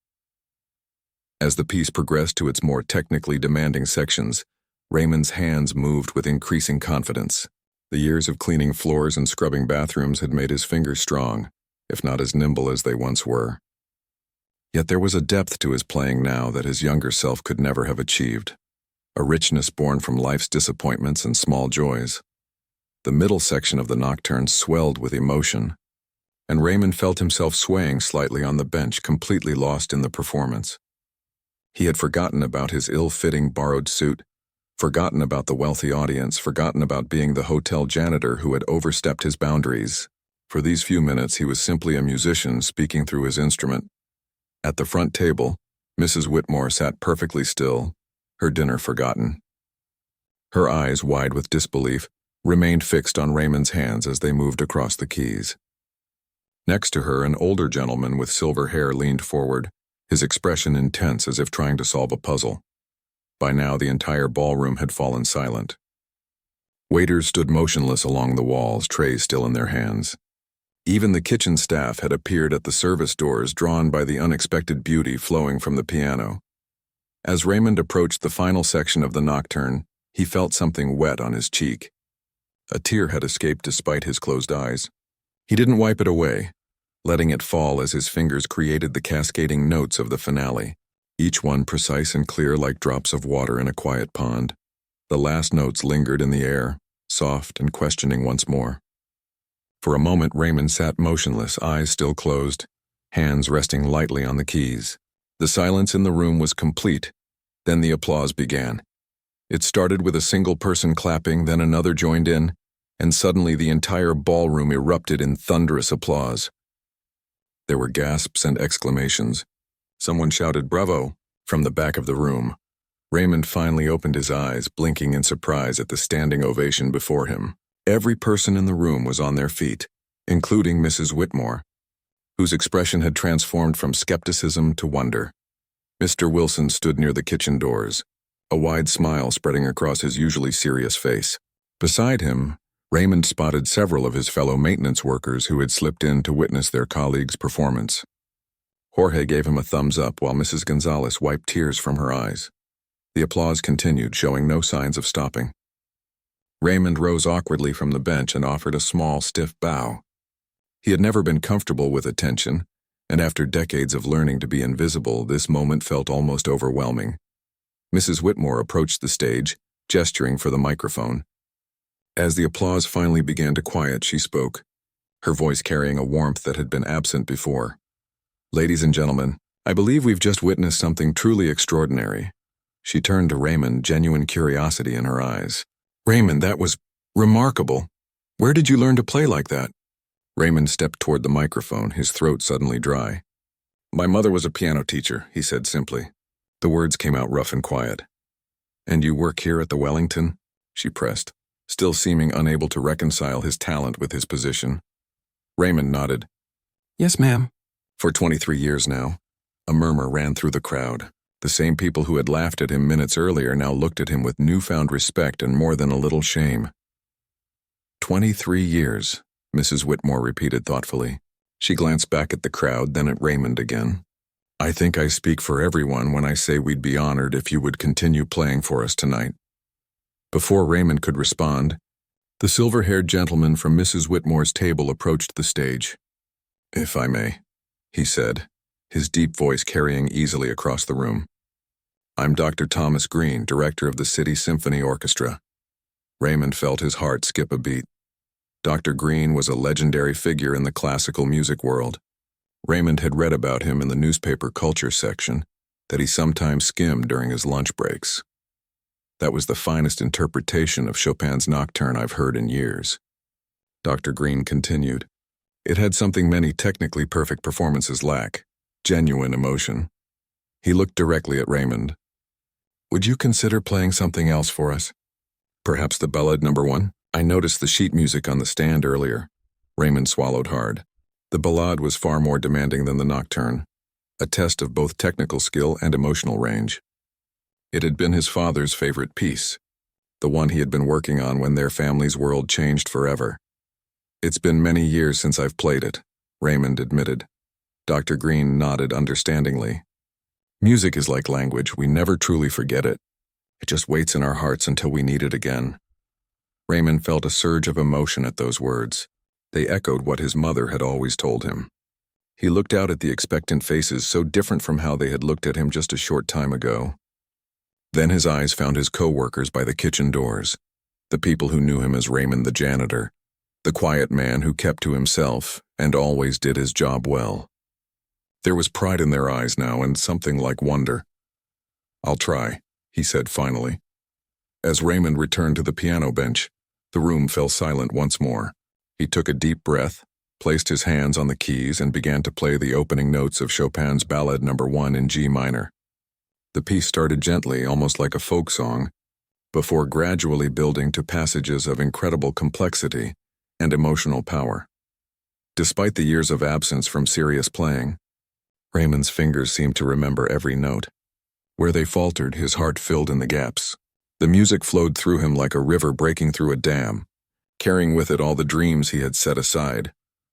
As the piece progressed to its more technically demanding sections, Raymond's hands moved with increasing confidence. The years of cleaning floors and scrubbing bathrooms had made his fingers strong, if not as nimble as they once were. Yet there was a depth to his playing now that his younger self could never have achieved, a richness born from life's disappointments and small joys. The middle section of the Nocturne swelled with emotion, and Raymond felt himself swaying slightly on the bench, completely lost in the performance. He had forgotten about his ill-fitting borrowed suit, forgotten about the wealthy audience, forgotten about being the hotel janitor who had overstepped his boundaries. For these few minutes, he was simply a musician speaking through his instrument. At the front table, Mrs. Whitmore sat perfectly still, her dinner forgotten. Her eyes, wide with disbelief, remained fixed on Raymond's hands as they moved across the keys. Next to her, an older gentleman with silver hair leaned forward, his expression intense as if trying to solve a puzzle. By now, the entire ballroom had fallen silent. Waiters stood motionless along the walls, trays still in their hands. Even the kitchen staff had appeared at the service doors, drawn by the unexpected beauty flowing from the piano. As Raymond approached the final section of the Nocturne, he felt something wet on his cheek. A tear had escaped despite his closed eyes. He didn't wipe it away, letting it fall as his fingers created the cascading notes of the finale, each one precise and clear like drops of water in a quiet pond. The last notes lingered in the air, soft and questioning once more. For a moment, Raymond sat motionless, eyes still closed, hands resting lightly on the keys. The silence in the room was complete. Then the applause began. It started with a single person clapping, then another joined in, and suddenly the entire ballroom erupted in thunderous applause. There were gasps and exclamations. Someone shouted "Bravo!" from the back of the room. Raymond finally opened his eyes, blinking in surprise at the standing ovation before him. Every person in the room was on their feet, including Mrs. Whitmore, whose expression had transformed from skepticism to wonder. Mr. Wilson stood near the kitchen doors, a wide smile spreading across his usually serious face. Beside him, Raymond spotted several of his fellow maintenance workers who had slipped in to witness their colleague's performance. Jorge gave him a thumbs up while Mrs. Gonzalez wiped tears from her eyes. The applause continued, showing no signs of stopping. Raymond rose awkwardly from the bench and offered a small, stiff bow. He had never been comfortable with attention, and after decades of learning to be invisible, this moment felt almost overwhelming. Mrs. Whitmore approached the stage, gesturing for the microphone. As the applause finally began to quiet, she spoke, her voice carrying a warmth that had been absent before. "Ladies and gentlemen, I believe we've just witnessed something truly extraordinary." She turned to Raymond, genuine curiosity in her eyes. "Raymond, that was remarkable. Where did you learn to play like that?" Raymond stepped toward the microphone, his throat suddenly dry. "My mother was a piano teacher," he said simply. The words came out rough and quiet. "And you work here at the Wellington?" she pressed, still seeming unable to reconcile his talent with his position. Raymond nodded. "Yes, ma'am. For 23 years now, a murmur ran through the crowd. The same people who had laughed at him minutes earlier now looked at him with newfound respect and more than a little shame. 23 years, Mrs. Whitmore repeated thoughtfully. She glanced back at the crowd, then at Raymond again. I think I speak for everyone when I say we'd be honored if you would continue playing for us tonight. Before Raymond could respond, the silver-haired gentleman from Mrs. Whitmore's table approached the stage. If I may, he said, his deep voice carrying easily across the room. I'm Dr. Thomas Green, director of the City Symphony Orchestra. Raymond felt his heart skip a beat. Dr. Green was a legendary figure in the classical music world. Raymond had read about him in the newspaper culture section that he sometimes skimmed during his lunch breaks. That was the finest interpretation of Chopin's Nocturne I've heard in years. Dr. Green continued. It had something many technically perfect performances lack, genuine emotion. He looked directly at Raymond. Would you consider playing something else for us? Perhaps the Ballade No. 1? I noticed the sheet music on the stand earlier. Raymond swallowed hard. The Ballade was far more demanding than the Nocturne, a test of both technical skill and emotional range. It had been his father's favorite piece, the one he had been working on when their family's world changed forever. It's been many years since I've played it, Raymond admitted. Dr. Green nodded understandingly. Music is like language, we never truly forget it. It just waits in our hearts until we need it again. Raymond felt a surge of emotion at those words. They echoed what his mother had always told him. He looked out at the expectant faces so different from how they had looked at him just a short time ago. Then his eyes found his co-workers by the kitchen doors, the people who knew him as Raymond the janitor, the quiet man who kept to himself and always did his job well. There was pride in their eyes now and something like wonder. I'll try, he said finally. As Raymond returned to the piano bench, the room fell silent once more. He took a deep breath, placed his hands on the keys and began to play the opening notes of Chopin's Ballade No. 1 in G minor. The piece started gently, almost like a folk song, before gradually building to passages of incredible complexity and emotional power. Despite the years of absence from serious playing, Raymond's fingers seemed to remember every note. Where they faltered, his heart filled in the gaps. The music flowed through him like a river breaking through a dam, carrying with it all the dreams he had set aside,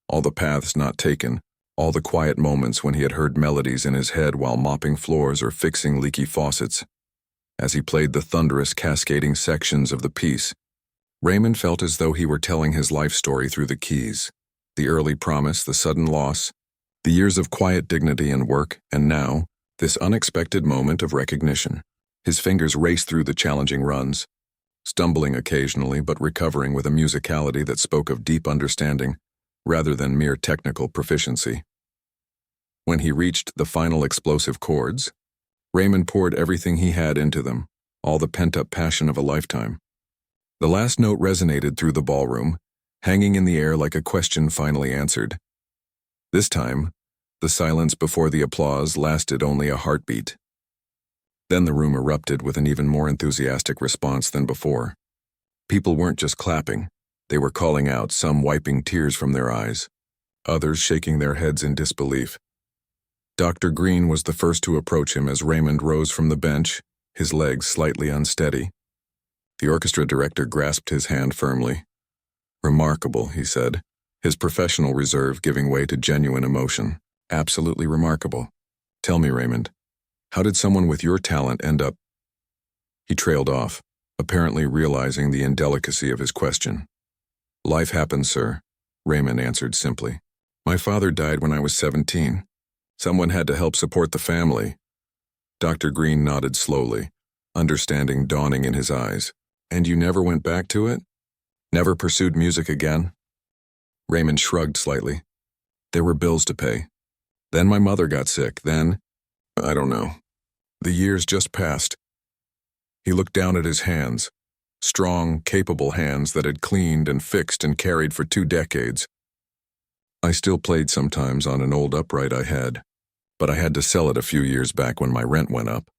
all the paths not taken, all the quiet moments when he had heard melodies in his head while mopping floors or fixing leaky faucets. As he played the thunderous, cascading sections of the piece, Raymond felt as though he were telling his life story through the keys. The early promise, the sudden loss, the years of quiet dignity and work, and now, this unexpected moment of recognition. His fingers raced through the challenging runs, stumbling occasionally but recovering with a musicality that spoke of deep understanding rather than mere technical proficiency. When he reached the final explosive chords, Raymond poured everything he had into them, all the pent-up passion of a lifetime. The last note resonated through the ballroom, hanging in the air like a question finally answered. This time, the silence before the applause lasted only a heartbeat. Then the room erupted with an even more enthusiastic response than before. People weren't just clapping, they were calling out, some wiping tears from their eyes, others shaking their heads in disbelief. Dr. Green was the first to approach him as Raymond rose from the bench, his legs slightly unsteady. The orchestra director grasped his hand firmly. Remarkable, he said, his professional reserve giving way to genuine emotion. Absolutely remarkable. Tell me, Raymond, how did someone with your talent end up? He trailed off, apparently realizing the indelicacy of his question. Life happens, sir, Raymond answered simply. My father died when I was 17. Someone had to help support the family. Dr. Green nodded slowly, understanding dawning in his eyes. And you never went back to it? Never pursued music again? Raymond shrugged slightly. There were bills to pay. Then my mother got sick. Then, I don't know. The years just passed. He looked down at his hands, strong, capable hands that had cleaned and fixed and carried for 2 decades. I still played sometimes on an old upright I had, but I had to sell it a few years back when my rent went up.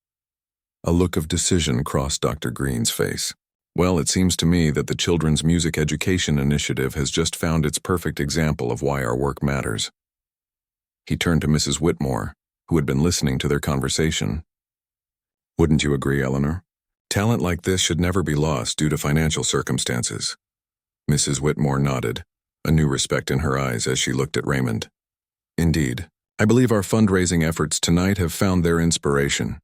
A look of decision crossed Dr. Green's face. Well, it seems to me that the Children's Music Education Initiative has just found its perfect example of why our work matters. He turned to Mrs. Whitmore, who had been listening to their conversation. Wouldn't you agree, Eleanor? Talent like this should never be lost due to financial circumstances. Mrs. Whitmore nodded, a new respect in her eyes as she looked at Raymond. Indeed, I believe our fundraising efforts tonight have found their inspiration.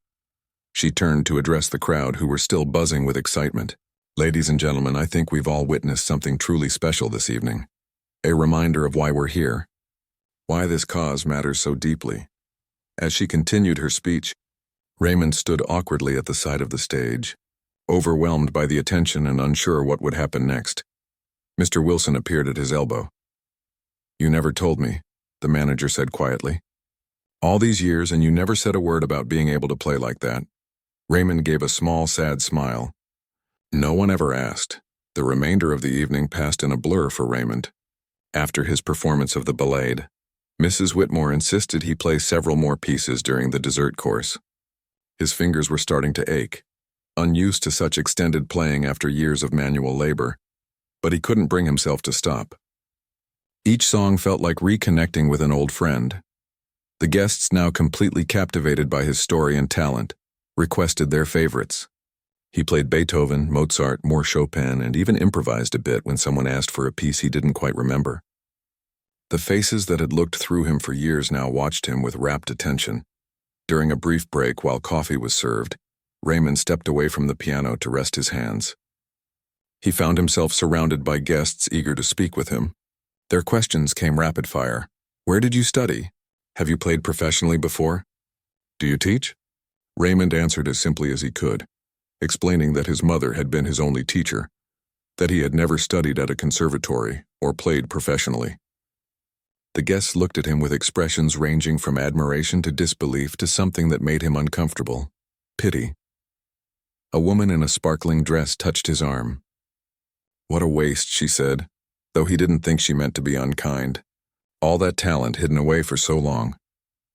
She turned to address the crowd who were still buzzing with excitement. Ladies and gentlemen, I think we've all witnessed something truly special this evening. A reminder of why we're here. Why this cause matters so deeply. As she continued her speech, Raymond stood awkwardly at the side of the stage, overwhelmed by the attention and unsure what would happen next. Mr. Wilson appeared at his elbow. You never told me, the manager said quietly. All these years and you never said a word about being able to play like that. Raymond gave a small, sad smile. No one ever asked. The remainder of the evening passed in a blur for Raymond. After his performance of the Ballade, Mrs. Whitmore insisted he play several more pieces during the dessert course. His fingers were starting to ache, unused to such extended playing after years of manual labor, but he couldn't bring himself to stop. Each song felt like reconnecting with an old friend. The guests, now completely captivated by his story and talent, requested their favorites. He played Beethoven, Mozart, more Chopin, and even improvised a bit when someone asked for a piece he didn't quite remember. The faces that had looked through him for years now watched him with rapt attention. During a brief break while coffee was served, Raymond stepped away from the piano to rest his hands. He found himself surrounded by guests eager to speak with him. Their questions came rapid fire. Where did you study? Have you played professionally before? Do you teach? Raymond answered as simply as he could, explaining that his mother had been his only teacher, that he had never studied at a conservatory or played professionally. The guests looked at him with expressions ranging from admiration to disbelief to something that made him uncomfortable, pity. A woman in a sparkling dress touched his arm. What a waste, she said, though he didn't think she meant to be unkind. All that talent hidden away for so long.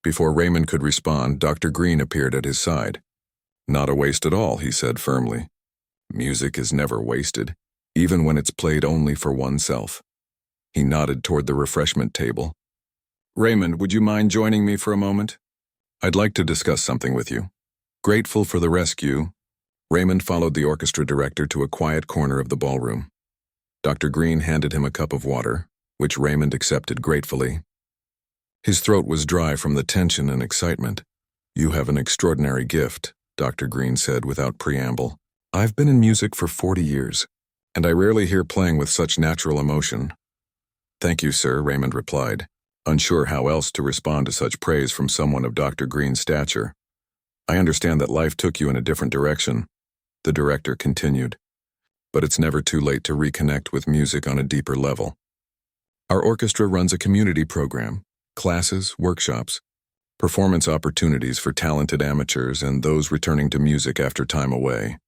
Before Raymond could respond, Dr. Green appeared at his side. Not a waste at all, he said firmly. Music is never wasted, even when it's played only for oneself. He nodded toward the refreshment table. Raymond, would you mind joining me for a moment? I'd like to discuss something with you. Grateful for the rescue, Raymond followed the orchestra director to a quiet corner of the ballroom. Dr. Green handed him a cup of water, which Raymond accepted gratefully. His throat was dry from the tension and excitement. You have an extraordinary gift, Dr. Green said without preamble. I've been in music for 40 years, and I rarely hear playing with such natural emotion. Thank you, sir, Raymond replied, unsure how else to respond to such praise from someone of Dr. Green's stature. I understand that life took you in a different direction, the director continued, but it's never too late to reconnect with music on a deeper level. Our orchestra runs a community program, classes, workshops, performance opportunities for talented amateurs and those returning to music after time away.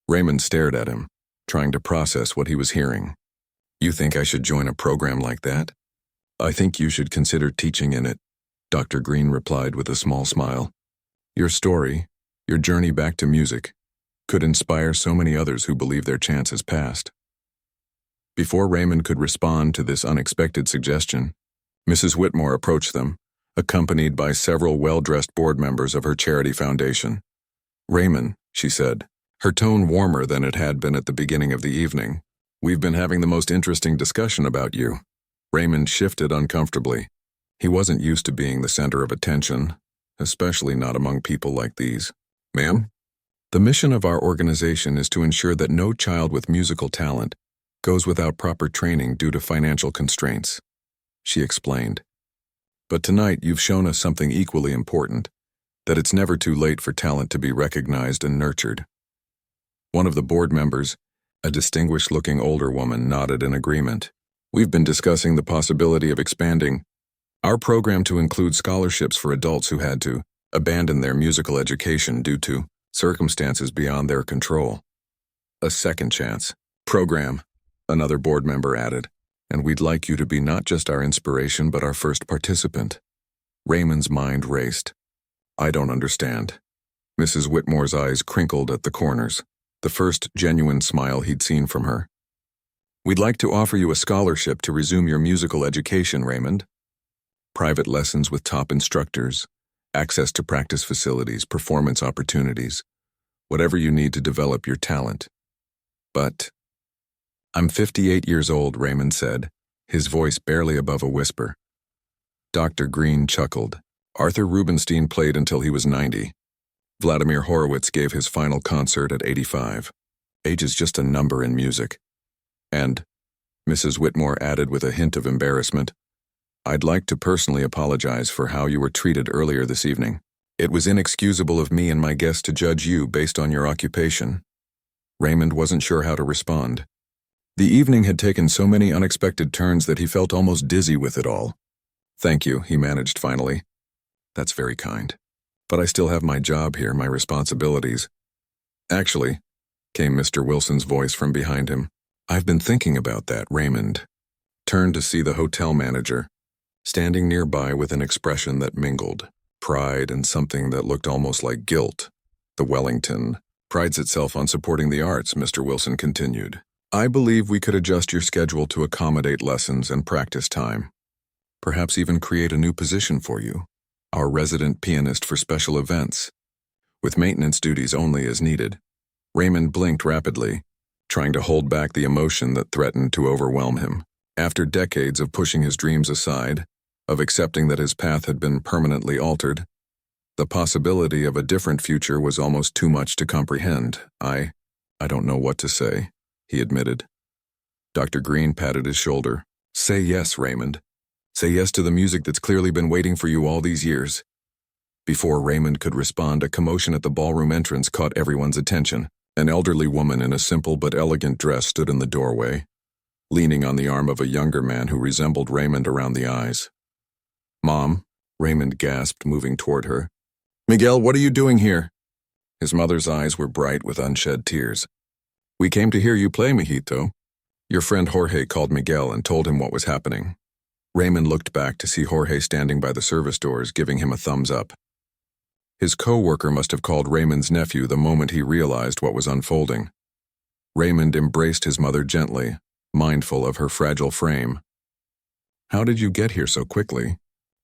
Raymond stared at him, trying to process what he was hearing. You think I should join a program like that? I think you should consider teaching in it, Dr. Green replied with a small smile. Your story, your journey back to music, could inspire so many others who believe their chance has passed. Before Raymond could respond to this unexpected suggestion, Mrs. Whitmore approached them, accompanied by several well-dressed board members of her charity foundation. Raymond, she said, her tone warmer than it had been at the beginning of the evening, we've been having the most interesting discussion about you. Raymond shifted uncomfortably. He wasn't used to being the center of attention, especially not among people like these. Ma'am? The mission of our organization is to ensure that no child with musical talent goes without proper training due to financial constraints, she explained. But tonight you've shown us something equally important, that it's never too late for talent to be recognized and nurtured. One of the board members, a distinguished-looking older woman, nodded in agreement. We've been discussing the possibility of expanding our program to include scholarships for adults who had to abandon their musical education due to circumstances beyond their control. A second chance program, another board member added, and we'd like you to be not just our inspiration but our first participant. Raymond's mind raced. I don't understand. Mrs. Whitmore's eyes crinkled at the corners, the first genuine smile he'd seen from her. We'd like to offer you a scholarship to resume your musical education, Raymond. Private lessons with top instructors, access to practice facilities, performance opportunities, whatever you need to develop your talent. But, I'm 58 years old, Raymond said, his voice barely above a whisper. Dr. Green chuckled. Arthur Rubinstein played until he was 90. Vladimir Horowitz gave his final concert at 85. Age is just a number in music. And, Mrs. Whitmore added with a hint of embarrassment, I'd like to personally apologize for how you were treated earlier this evening. It was inexcusable of me and my guests to judge you based on your occupation. Raymond wasn't sure how to respond. The evening had taken so many unexpected turns that he felt almost dizzy with it all. Thank you, he managed finally. That's very kind. But I still have my job here, my responsibilities. Actually, came Mr. Wilson's voice from behind him. I've been thinking about that, Raymond. Turned to see the hotel manager, standing nearby with an expression that mingled pride and something that looked almost like guilt. The Wellington prides itself on supporting the arts, Mr. Wilson continued. I believe we could adjust your schedule to accommodate lessons and practice time. Perhaps even create a new position for you, our resident pianist for special events, with maintenance duties only as needed. Raymond blinked rapidly, trying to hold back the emotion that threatened to overwhelm him. After decades of pushing his dreams aside, of accepting that his path had been permanently altered, the possibility of a different future was almost too much to comprehend. I don't know what to say, he admitted. Dr. Green patted his shoulder. Say yes, Raymond. Say yes to the music that's clearly been waiting for you all these years. Before Raymond could respond, a commotion at the ballroom entrance caught everyone's attention. An elderly woman in a simple but elegant dress stood in the doorway, leaning on the arm of a younger man who resembled Raymond around the eyes. Mom, Raymond gasped, moving toward her. Miguel, what are you doing here? His mother's eyes were bright with unshed tears. We came to hear you play, mijito. Your friend Jorge called Miguel and told him what was happening. Raymond looked back to see Jorge standing by the service doors, giving him a thumbs up. His co-worker must have called Raymond's nephew the moment he realized what was unfolding. Raymond embraced his mother gently, mindful of her fragile frame. How did you get here so quickly?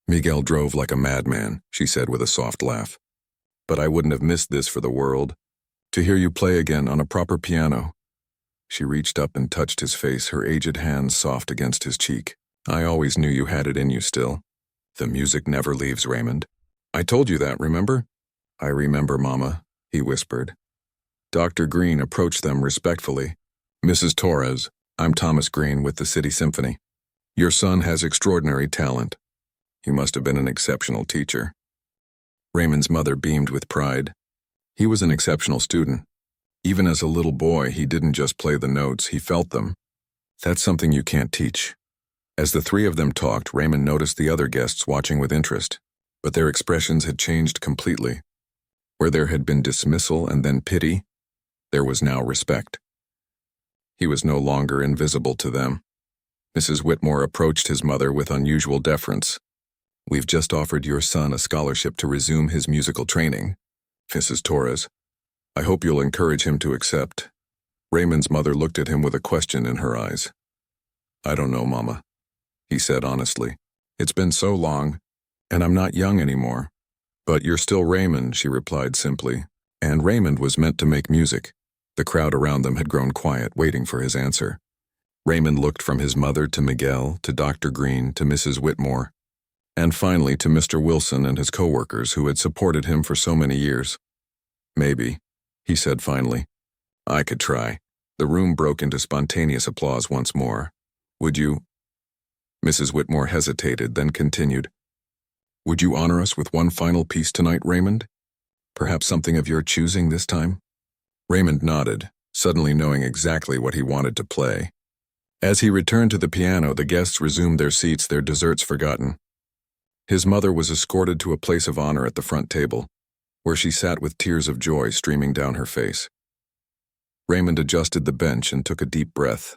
Miguel drove like a madman, she said with a soft laugh. But I wouldn't have missed this for the world. To hear you play again on a proper piano. She reached up and touched his face, her aged hands soft against his cheek. I always knew you had it in you still. The music never leaves, Raymond. I told you that, remember? I remember, Mama, he whispered. Dr. Green approached them respectfully. Mrs. Torres, I'm Thomas Green with the City Symphony. Your son has extraordinary talent. He must have been an exceptional teacher. Raymond's mother beamed with pride. He was an exceptional student. Even as a little boy, he didn't just play the notes, he felt them. That's something you can't teach. As the three of them talked, Raymond noticed the other guests watching with interest, but their expressions had changed completely. Where there had been dismissal and then pity, there was now respect. He was no longer invisible to them. Mrs. Whitmore approached his mother with unusual deference. We've just offered your son a scholarship to resume his musical training, Mrs. Torres. I hope you'll encourage him to accept. Raymond's mother looked at him with a question in her eyes. I don't know, Mama, he said honestly. It's been so long, and I'm not young anymore. But you're still Raymond, she replied simply. And Raymond was meant to make music. The crowd around them had grown quiet, waiting for his answer. Raymond looked from his mother to Miguel, to Dr. Green, to Mrs. Whitmore, and finally to Mr. Wilson and his co-workers who had supported him for so many years. Maybe, he said finally. I could try. The room broke into spontaneous applause once more. Would you? Mrs. Whitmore hesitated, then continued. Would you honor us with one final piece tonight, Raymond? Perhaps something of your choosing this time? Raymond nodded, suddenly knowing exactly what he wanted to play. As he returned to the piano, the guests resumed their seats, their desserts forgotten. His mother was escorted to a place of honor at the front table, where she sat with tears of joy streaming down her face. Raymond adjusted the bench and took a deep breath.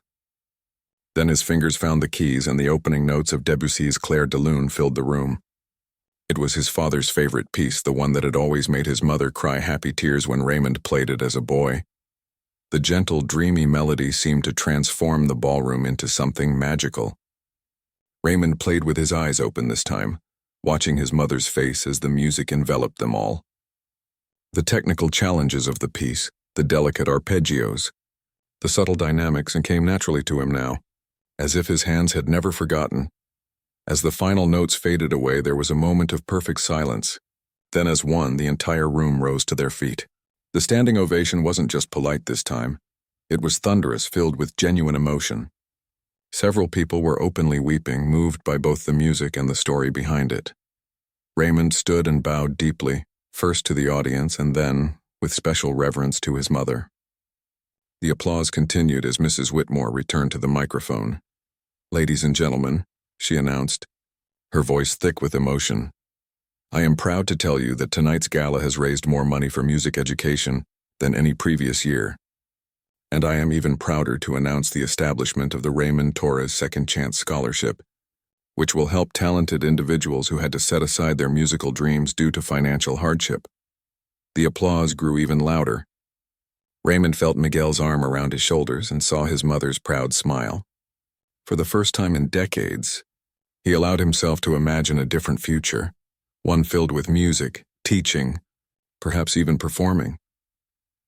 Then his fingers found the keys, and the opening notes of Debussy's Clair de Lune filled the room. It was his father's favorite piece, the one that had always made his mother cry happy tears when Raymond played it as a boy. The gentle, dreamy melody seemed to transform the ballroom into something magical. Raymond played with his eyes open this time, watching his mother's face as the music enveloped them all. The technical challenges of the piece, the delicate arpeggios, the subtle dynamics, and came naturally to him now, as if his hands had never forgotten. As the final notes faded away, there was a moment of perfect silence. Then as one, the entire room rose to their feet. The standing ovation wasn't just polite this time. It was thunderous, filled with genuine emotion. Several people were openly weeping, moved by both the music and the story behind it. Raymond stood and bowed deeply, first to the audience and then, with special reverence, to his mother. The applause continued as Mrs. Whitmore returned to the microphone. "Ladies and gentlemen," she announced, her voice thick with emotion, "I am proud to tell you that tonight's gala has raised more money for music education than any previous year. And I am even prouder to announce the establishment of the Raymond Torres Second Chance Scholarship, which will help talented individuals who had to set aside their musical dreams due to financial hardship." The applause grew even louder. Raymond felt Miguel's arm around his shoulders and saw his mother's proud smile. For the first time in decades, he allowed himself to imagine a different future, one filled with music, teaching, perhaps even performing.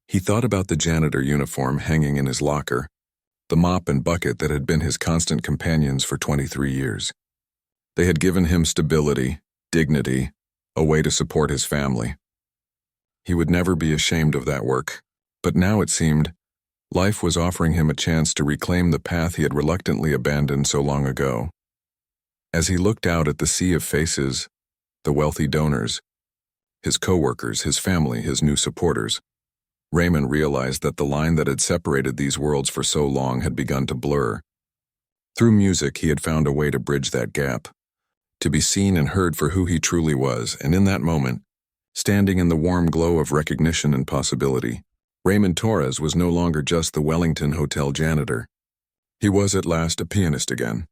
He thought about the janitor uniform hanging in his locker, the mop and bucket that had been his constant companions for 23 years. They had given him stability, dignity, a way to support his family. He would never be ashamed of that work, but now it seemed life was offering him a chance to reclaim the path he had reluctantly abandoned so long ago. As he looked out at the sea of faces, the wealthy donors, his co-workers, his family, his new supporters, Raymond realized that the line that had separated these worlds for so long had begun to blur. Through music, he had found a way to bridge that gap, to be seen and heard for who he truly was, and in that moment, standing in the warm glow of recognition and possibility, Raymond Torres was no longer just the Wellington Hotel janitor. He was at last a pianist again.